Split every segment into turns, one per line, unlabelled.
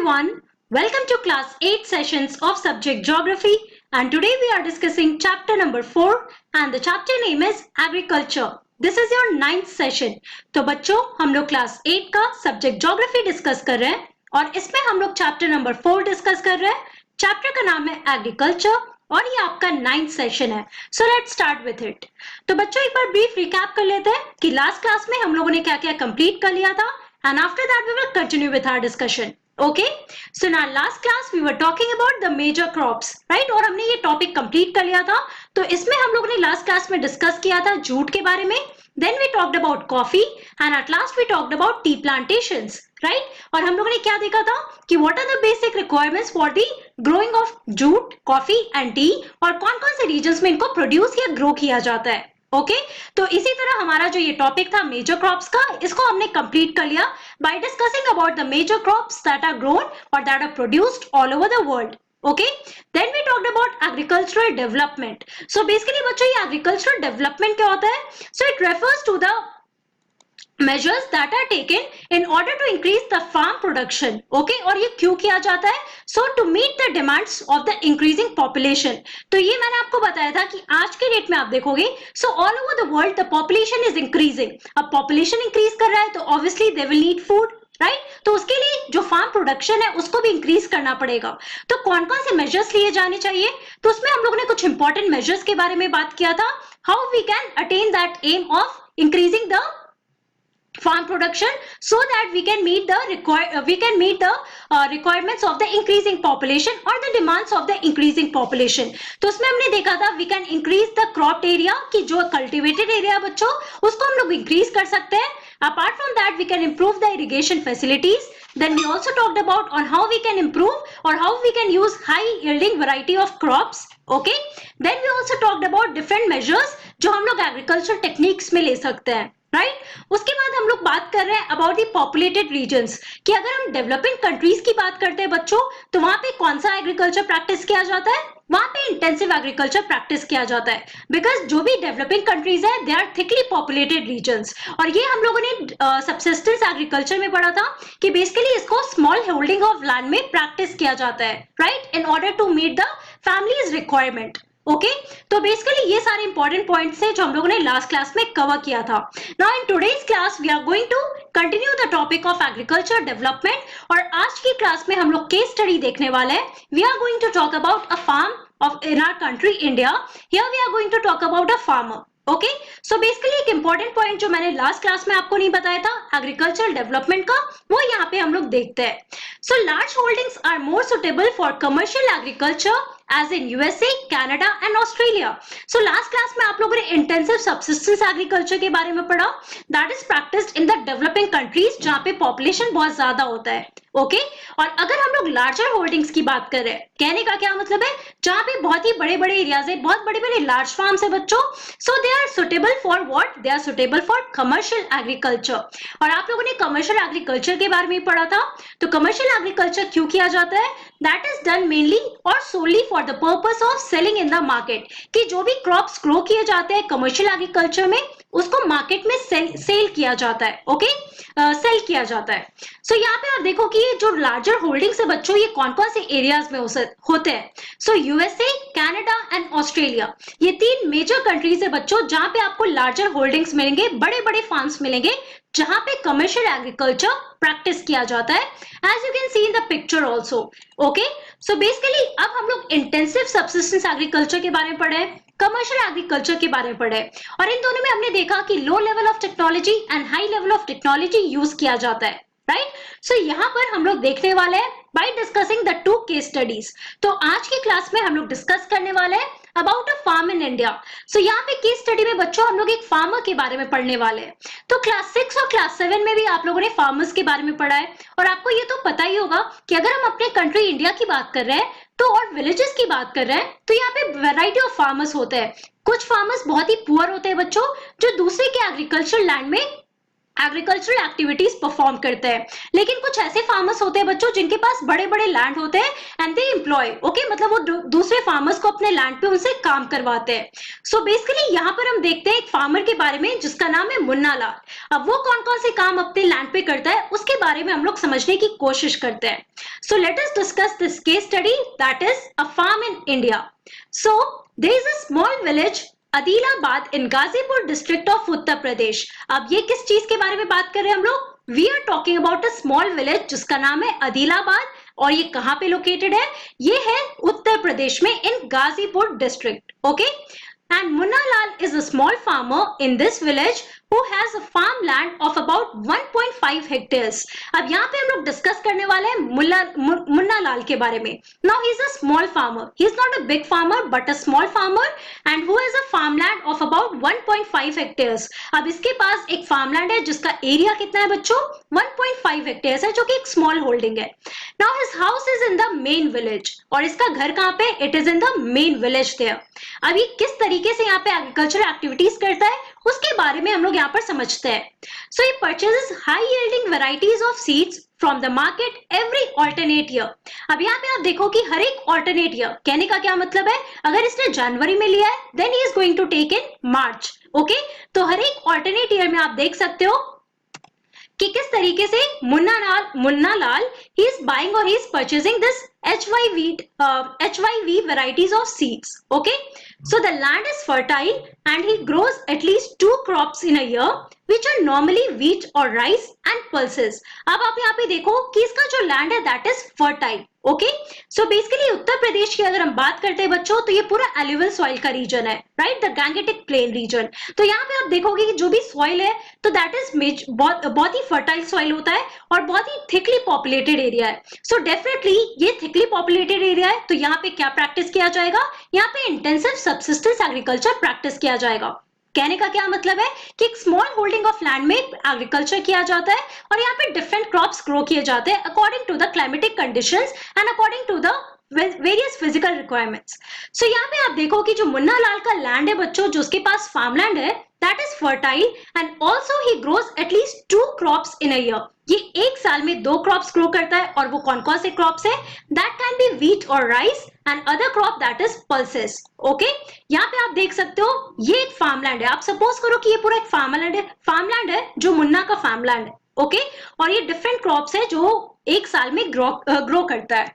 everyone. Welcome to class 8 sessions of subject geography, and today we are discussing chapter number 4 and the chapter name is agriculture. This is your 9th session. तो बच्चों हम लोग class 8 का subject geography discuss कर रहे हैं और इसमें हम लोग chapter number 4 discuss कर रहे हैं. Chapter का नाम है agriculture और ये आपका 9th सेशन है. So let's start with it. तो बच्चों एक बार ब्रीफ रिकैप कर लेते हैं कि लास्ट क्लास में हम लोगों ने क्या क्या कंप्लीट कर लिया था and after that we will continue with our discussion. Okay, so in our last class we were talking about the major crops, right? और हमने ये टॉपिक कंप्लीट कर लिया था. तो इसमें हम लोगों ने लास्ट क्लास में डिस्कस किया था जूट के बारे में. Then we talked about coffee and at last we talked about tea plantations, right? और हम लोगों ने क्या देखा था कि what are the basic requirements for the growing of jute, coffee and tea और कौन-कौन से regions में इनको produce या grow किया जाता है. ओके तो इसी तरह हमारा जो ये टॉपिक था मेजर क्रॉप्स का, इसको हमने कंप्लीट कर लिया by discussing about the major crops that are grown और that are produced all over the world. Okay then we talked about agricultural development. So basically बच्चों ये एग्रीकल्चरल डेवलपमेंट क्या होता है? So it refers to the measures that are taken in order to increase the farm production. Okay, और ये क्यों किया जाता है? So to meet the demands of the increasing population. तो ये मैंने आपको बताया था कि आज के डेट में आप देखोगे so all over the world the population is increasing. अब population increase कर रहा है तो obviously they will need food. Right तो उसके लिए जो फार्म प्रोडक्शन है उसको भी इंक्रीज करना पड़ेगा. तो कौन कौन से मेजर्स लिए जाने चाहिए? तो उसमें हम लोगों ने कुछ इंपॉर्टेंट मेजर्स के बारे में बात किया था. How we can attain that aim of increasing the farm production so that we can meet the requirements of the increasing population or the demands of the increasing population. तो उसमें हमने देखा था we can increase the cropped area कि जो cultivated area बच्चों उसको हम लोग increase कर सकते हैं. Apart from that we can improve the irrigation facilities. Then we also talked about on how we can improve or how we can use high yielding variety of crops. Okay, then we also talked about different measures जो हम लोग agricultural techniques में ले सकते हैं. Right उसके बाद हम लोग बात कर रहे हैं अबाउट दी पॉपुलेटेड रीजन्स कि अगर हम डेवलपिंग कंट्रीज की बात करते हैं बच्चों तो वहां पे कौन सा एग्रीकल्चर प्रैक्टिस किया जाता है? वहां पे इंटेंसिव एग्रीकल्चर प्रैक्टिस किया जाता है बिकॉज जो भी डेवलपिंग कंट्रीज है they are thickly populated regions. और ये हम लोगों ने सबसिस्टेंस एग्रीकल्चर में पढ़ा था कि बेसिकली इसको स्मॉल होल्डिंग ऑफ लैंड में प्रैक्टिस किया जाता है right in order to meet the families requirement. Okay तो बेसिकली ये सारे इंपॉर्टेंट पॉइंट्स हैं जो हम लोगों ने लास्ट क्लास में कवर किया था. Now in today's class we are going to continue the topic of agriculture development और आज की क्लास में हम लोग केस स्टडी देखने वाले हैं. We are going to talk about a farm of in our country India. Here we are going to talk about a farmer. Okay so basically एक इंपॉर्टेंट पॉइंट जो मैंने लास्ट क्लास में आपको नहीं बताया था एग्रीकल्चरल डेवलपमेंट का वो यहाँ पे हम लोग देखते हैं. So large holdings are more suitable for commercial agriculture as in USA, Canada and Australia. So last class में आप लोगों ने intensive subsistence agriculture के बारे में पढ़ा that is practiced in the developing countries जहाँ पे population बहुत ज्यादा होता है. ओके और अगर हम लोग लार्जर होल्डिंग्स की बात कर रहे हैं कहने का क्या मतलब है जहाँ पे बहुत ही बड़े बड़े एरियाज है बहुत बड़े बड़े लार्ज फार्म्स है बच्चों. So they are suitable for what? They are suitable for commercial agriculture. और आप लोगों ने कमर्शियल एग्रीकल्चर के बारे में पढ़ा था. तो कमर्शियल एग्रीकल्चर क्यों किया जाता है? दैट इज डन मेनली और solely for the purpose of selling in the market कि जो भी क्रॉप्स ग्रो किए जाते हैं कमर्शियल एग्रीकल्चर में उसको मार्केट में सेल किया जाता है. ओके सेल किया जाता है. सो यहाँ पे आप देखो कि ये जो लार्जर होल्डिंग्स है बच्चों ये कौन कौन से एरियाज में होते हैं. सो यूएसए, कनाडा एंड ऑस्ट्रेलिया ये तीन मेजर कंट्रीज है बच्चों जहां पे आपको लार्जर होल्डिंग्स मिलेंगे बड़े बड़े फार्म्स मिलेंगे जहां पे कमर्शियल एग्रीकल्चर प्रैक्टिस किया जाता है as you can see in the picture also. Okay so basically अब हम लोग इंटेंसिव सबसिस्टेंस एग्रीकल्चर के बारे में पढ़े कमर्शियल एग्रीकल्चर के बारे में पढ़े और इन दोनों में हमने देखा कि low level of technology and high level of technology use किया जाता है. राइट सो यहाँ पर हम लोग देखने वाले हैं by discussing the two case studies. तो आज की क्लास में हम लोग डिस्कस करने वाले हैं about a farm in India. So यहाँ पे केस स्टडी में बच्चों हम लोग एक फार्मर के बारे में पढ़ने वाले हैं. तो क्लास 6 और क्लास 7 में भी आप लोगों ने फार्मर्स के बारे में पढ़ा है और आपको ये तो पता ही होगा कि अगर हम अपने कंट्री इंडिया की बात कर रहे हैं तो और विलेजेस की बात कर रहे हैं तो यहाँ पे वेराइटी ऑफ फार्मर्स होते हैं. कुछ फार्मर्स बहुत ही पुअर होते हैं बच्चों जो दूसरे के एग्रीकल्चर लैंड में एग्रीकल्चरल एक्टिविटीज परफॉर्म करते हैं। लेकिन कुछ ऐसे फार्मर्स होते हैं बच्चों जिनके पास बड़े बड़े लैंड होते हैं एंड दे एम्प्लॉय, ओके, मतलब वो दूसरे फार्मर्स को अपने लैंड पे उनसे काम करवाते हैं। सो बेसिकली यहाँ पर हम देखते हैं एक फार्मर के बारे में जिसका नाम है मुन्ना लाल। अब वो कौन कौन से काम अपने लैंड पे करता है उसके बारे में हम लोग समझने की कोशिश करते हैं। So let us discuss this case study, that is a farm in India. So there is a small village Adilabad in Ghazipur district of Uttar Pradesh. अब ये किस चीज के बारे में बात कर रहे हैं हम लोग? We are talking about a small village जिसका नाम है अदीलाबाद, और ये कहाँ पे लोकेटेड है? ये है उत्तर प्रदेश में in Ghazipur district, okay. And Munna Lal is a small farmer in this village who has a farmland of about 1.5 hectares. अब यहाँ पे हम लोग डिस्कस करने वाले हैं मुन्ना लाल के बारे में। Now he is a small farmer. He is not a big farmer but a small farmer and who has a farmland of about 1.5 hectares. अब इसके पास एक farmland है जिसका एरिया कितना है बच्चों? 1.5 hectares है, जो कि एक स्मॉल होल्डिंग है। Now his house is in the main village. और इसका घर कहाँ पे? It is in the main village there. अब ये किस तरीके से यहाँ पे एग्रीकल्चरल एक्टिविटीज करता है उसके बारे में हम लोग यहाँ पर समझते हैं। So he purchases high yielding varieties of seeds from the market every alternate year. अब यहाँ पे आप देखो कि हर एक ऑल्टरनेट ईयर, कहने का क्या मतलब है? अगर इसने जनवरी में लिया है then he is going to take in March, okay. तो हर एक ऑल्टरनेट ईयर में आप देख सकते हो कि किस तरीके से Munna Lal he is buying और he is purchasing this HYV varieties of seeds, okay. So the land is fertile and he grows at least 2 crops in a year which are normally wheat or rice and pulses. अब आप यहाँ पे देखो कि इसका जो land है that is fertile, okay. So basically Uttar Pradesh की अगर हम बात करते हैं बच्चों तो ये पूरा एलुवियल सॉइल का रीजन है, right, the Gangetic plain region. तो यहाँ पे आप देखोगे कि जो भी सॉइल है तो दैट इज बहुत ही फर्टाइल सॉइल होता है और बहुत ही थिकली पॉपुलेटेड एरिया है। सो डेफिनेटली ये थिकली पॉपुलेटेड एरिया है तो यहाँ पे क्या प्रैक्टिस किया जाएगा? यहाँ पे इंटेंसिव सबसिस्टेंस एग्रीकल्चर प्रैक्टिस किया जाएगा। कहने का क्या मतलब है कि एक स्मॉल होल्डिंग ऑफ लैंड में एग्रीकल्चर किया जाता है और यहाँ पे डिफरेंट क्रॉप्स ग्रो किए जाते हैं according to the climatic conditions and according to the various physical requirements. So यहाँ पे आप देखो कि जो मुन्ना लाल का लैंड है बच्चों, जो उसके पास फार्मलैंड है that is fertile and also he grows at least 2 crops in a year. ये एक साल में 2 क्रॉप्स ग्रो करता है और वो कौन कौन से क्रॉप्स है? दैट कैन बी व्हीट और rice and other crop that is pulses, okay. यहाँ पे आप देख सकते हो ये एक फार्मलैंड है। आप सपोज करो कि ये पूरा एक फार्मलैंड है जो मुन्ना का फार्मलैंड है, ओके। और ये डिफरेंट क्रॉप्स है जो एक साल में ग्रो करता है।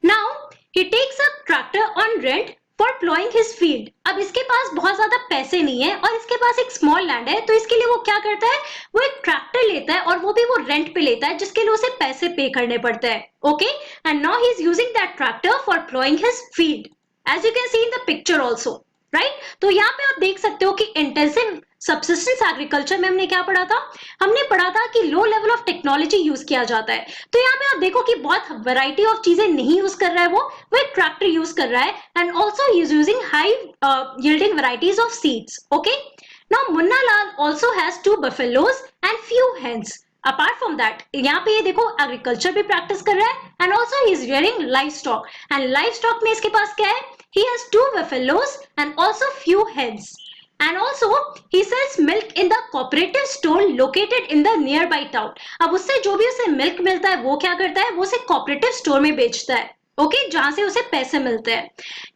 Now he takes a tractor on rent for plowing his field. अब इसके पास बहुत ज्यादा पैसे नहीं है और इसके पास एक स्मॉल लैंड है तो इसके लिए वो क्या करता है? वो एक ट्रैक्टर लेता है और वो भी वो रेंट पे लेता है जिसके लिए उसे पैसे पे करने पड़ते हैं, okay. And now he is using that tractor for ploughing his field as you can see in the picture also, right. तो यहाँ पे आप देख सकते हो कि इंटेंसिव सबसिस्टेंस एग्रीकल्चर में हमने क्या पढ़ा था? हमने पढ़ा था कि low level of technology use किया जाता है। तो यहाँ पे आप देखो कि बहुत वैरायटी ऑफ चीजें नहीं यूज कर रहा है, वो एक ट्रैक्टर यूज कर रहा है and also he is using high yielding varieties of seeds, okay. Now Munna Lal also has 2 buffaloes and few hens. Apart from that, यहाँ पे ये देखो एग्रीकल्चर भी प्रैक्टिस कर रहा है and also he is rearing live stock and live stock में इसके पास क्या है? He has 2 buffaloes and also few hens. And also he sells milk in the cooperative store located in the nearby town. अब उससे जो भी उसे milk मिलता है वो क्या करता है? वो उसे कोऑपरेटिव स्टोर में बेचता है, ओके, जहां से उसे पैसे मिलते हैं।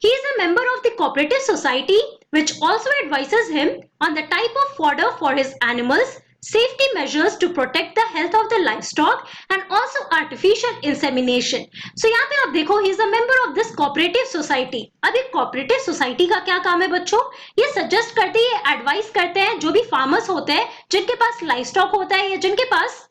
He is a member of the cooperative society which also advises him on the type of fodder for his animals, safety measures to protect the health of the livestock and also artificial insemination. So यहाँ पे आप देखो he is a member of this cooperative society. अब एक cooperative society का क्या काम है बच्चों? ये सजेस्ट करते हैं, एडवाइस करते हैं जो भी फार्मर्स होते हैं जिनके पास लाइवस्टॉक होता है या जिनके पास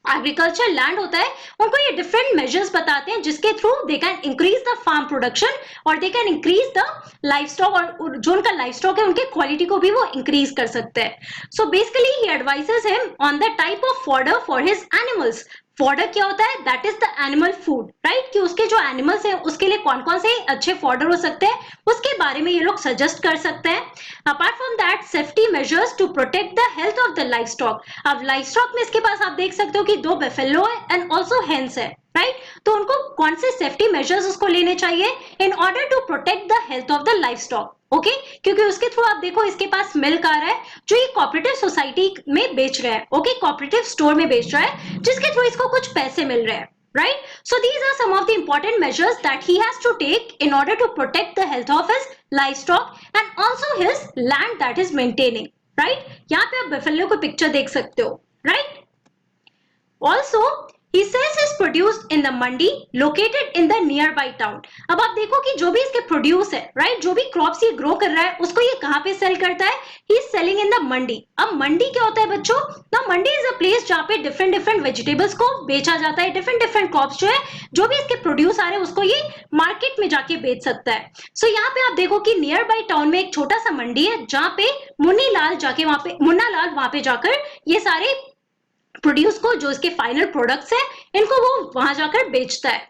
एग्रीकल्चर लैंड होता है, उनको ये डिफरेंट मेजर्स बताते हैं जिसके through they can increase the farm production और they can increase the livestock, और जो उनका लाइवस्टॉक है उनके क्वालिटी को भी वो इंक्रीज कर सकते हैं। So basically he advices him on the type of fodder for his animals. Fodder क्या होता है? That is the animal food, right, कि उसके जो एनिमल्स हैं उसके लिए कौन कौन से अच्छे फॉडर हो सकते हैं उसके बारे में ये लोग सजेस्ट कर सकते हैं। Apart from that safety measures to protect the health of the livestock. अब लाइव स्टॉक में इसके पास आप देख सकते हो कि 2 बेफेलो है एंड ऑल्सो हेंस है, राइट। तो उनको कौन से सेफ्टी मेजर्स उसको लेने चाहिए in order to protect the health of the livestock, okay क्योंकि उसके थ्रू आप देखो इसके पास मिल्क आ रहा है जो ये कोऑपरेटिव सोसाइटी में बेच रहा है, ओके कोऑपरेटिव स्टोर में बेच रहा है जिसके थ्रू इसको कुछ पैसे मिल रहे हैं, right? So these are some of the important measures that he has to take in order to protect the health of his livestock and also his land that is maintaining, right? यहाँ पे आप buffalo को picture देख सकते हो, right? Also, he sells his produce in the mandi located in the nearby town. अब आप देखो कि जो भी इसके प्रोड्यूस है, राइट, जो भी क्रॉप्स ये ग्रो कर रहा है उसको ये कहाँ पे सेल करता है? He is selling in the mandi. अब मंडी क्या होता है बच्चों? ना मंडी इज अ प्लेस जहाँ पे डिफरेंट डिफरेंट वेजिटेबल्स को बेचा जाता है, डिफरेंट डिफरेंट क्रॉप्स जो है जो भी इसके प्रोड्यूस आ रहे हैं उसको ये मार्केट में जाके बेच सकता है. सो यहाँ पे आप देखो कि नियर बाई टाउन में एक छोटा सा मंडी है जहाँ पे मुन्ना लाल वहां पे जाकर ये सारे प्रोड्यूस को जो इसके फाइनल प्रोडक्ट्स है इनको वो वहां जाकर बेचता है.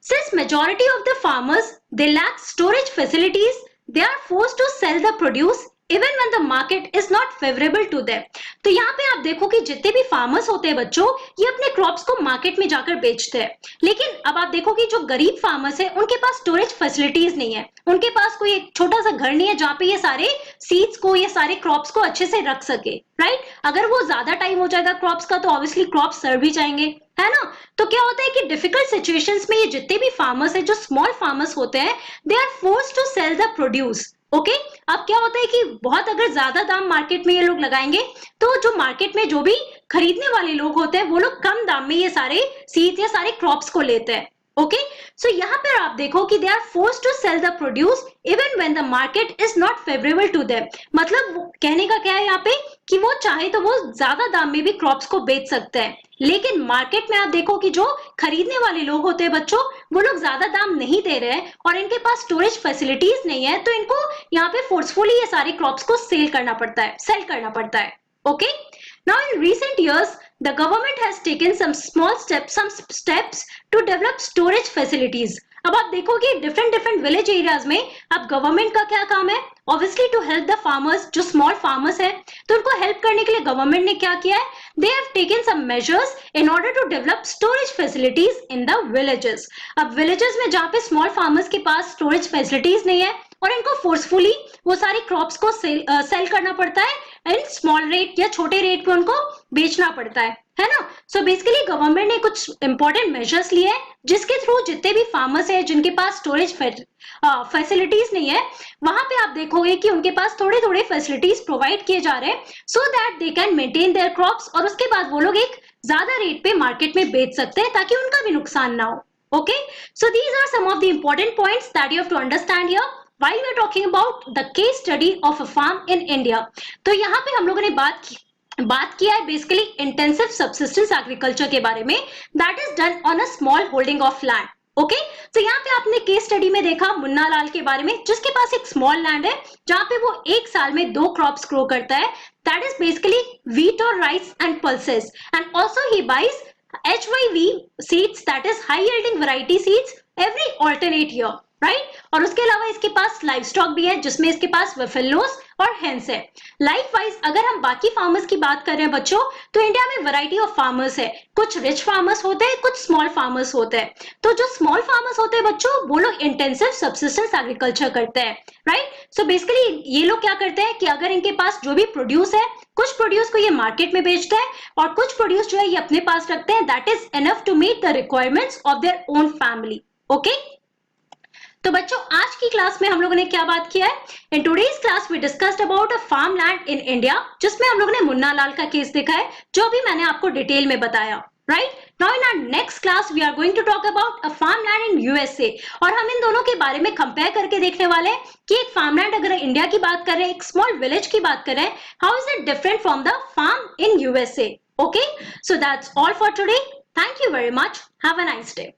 Since majority of the farmers they lack storage facilities, they are forced to sell the produce even when the market is not favorable to them. तो यहाँ पे आप देखो कि जितने भी फार्मर्स होते हैं बच्चों ये अपने क्रॉप्स को मार्केट में जाकर बेचते हैं, लेकिन अब आप देखो कि जो गरीब फार्मर्स है उनके पास स्टोरेज फैसिलिटीज नहीं है, उनके पास कोई एक छोटा सा घर नहीं है जहाँ पे ये सारे सीड्स को, ये सारे क्रॉप्स को अच्छे से रख सके, राइट? अगर वो ज्यादा टाइम हो जाएगा क्रॉप्स का तो ऑब्वियसली क्रॉप्स सड़ भी जाएंगे, है ना? तो क्या होता है कि डिफिकल्ट सिचुएशंस में ये जितने भी फार्मर्स है जो स्मॉल फार्मर्स होते हैं they are forced to sell the produce. Okay अब क्या होता है कि बहुत अगर ज्यादा दाम मार्केट में ये लोग लगाएंगे तो जो मार्केट में जो भी खरीदने वाले लोग होते हैं वो लोग कम दाम में ये सारे सीड्स या सारे क्रॉप्स को लेते हैं. ओके सो यहाँ पर आप देखो कि they are forced to sell the produce even when the market is not favourable to them. मतलब कहने का क्या है यहाँ पे कि वो चाहे तो वो ज्यादा दाम में भी क्रॉप्स को बेच सकते हैं, लेकिन मार्केट में आप देखो कि जो खरीदने वाले लोग होते हैं बच्चों वो लोग ज्यादा दाम नहीं दे रहे हैं और इनके पास स्टोरेज फैसिलिटीज नहीं है तो इनको यहाँ पे फोर्सफुली ये सारे क्रॉप्स को सेल करना पड़ता है. Okay now in recent years the government has taken some steps to develop storage facilities. अब आप देखो कि डिफरेंट विलेज एरियाज में अब गवर्नमेंट का क्या काम है? Obviously to help the farmers, जो स्मॉल फार्मर्स है तो उनको हेल्प करने के लिए गवर्नमेंट ने क्या किया है? They have taken some measures in order to develop storage facilities in the villages. अब विलेजेस में जहाँ पे स्मॉल फार्मर्स के पास स्टोरेज फैसिलिटीज नहीं है और इनको फोर्सफुली वो सारी क्रॉप्स को सेल करना पड़ता है एंड स्मॉल रेट या छोटे रेट पे उनको बेचना पड़ता है ना? सो बेसिकली गवर्नमेंट ने कुछ इंपॉर्टेंट मेजर्स लिए हैं जिसके थ्रू जितने भी फार्मर्स हैं जिनके पास स्टोरेज फैसिलिटीज नहीं है वहां पे आप देखोगे कि उनके पास थोड़े थोड़े फैसिलिटीज प्रोवाइड किए जा रहे हैं so that they can maintain their crops और उसके बाद वो लोग एक ज्यादा रेट पे मार्केट में बेच सकते हैं ताकि उनका भी नुकसान ना हो. Okay so these are some of the important points that you have to understand here while we are talking about the case study of a farm in India. तो यहाँ पे हम लोगों ने बात किया है बेसिकली इंटेंसिव सब्सिस्टेंस एग्रीकल्चर के बारे में that is done on a small holding of land. Okay तो यहाँ पे आपने केस स्टडी में देखा मुन्ना लाल के बारे में जिसके पास एक स्मॉल लैंड है जहाँ पे वो एक साल में 2 क्रॉप्स ग्रो करता है that is basically wheat or rice and pulses, and also he buys HYV seeds that is high yielding variety seeds every alternate year, right? और उसके अलावा इसके पास लाइव स्टॉक भी है जिसमें इसके पास बफेलोस और हेंस है. लाइकवाइज अगर हम बाकी फार्मर्स की बात कर रहे हैं बच्चों तो इंडिया में वैरायटी ऑफ फार्मर्स है. कुछ रिच फार्मर्स होते हैं, कुछ स्मॉल फार्मर्स होते हैं. तो जो स्मॉल फार्मर्स होते हैं बच्चों वो लोग इंटेंसिव सब्सिस्टेंस एग्रीकल्चर करते हैं, राइट? सो बेसिकली ये लोग क्या करते हैं कि अगर इनके पास जो भी प्रोड्यूस है कुछ प्रोड्यूस को ये मार्केट में बेचते हैं और कुछ प्रोड्यूस जो है ये अपने पास रखते हैं that is enough to meet the requirements of their own family. Okay तो बच्चों आज की क्लास में हम लोगों ने क्या बात किया है? In today's class we discussed about a farm land in India जिसमें हम लोगों ने मुन्ना लाल का केस देखा है जो भी मैंने आपको डिटेल में बताया, right? Now in our next class we are going to talk about a farm land in USA और हम इन दोनों के बारे में कंपेयर करके देखने वाले हैं कि एक फार्म लैंड अगर इंडिया की बात कर रहे हैं, एक स्मॉल विलेज की बात कर रहे हैं, how is it different from the farm in USA. Okay so that's all for today. Thank you very much. Have a nice day.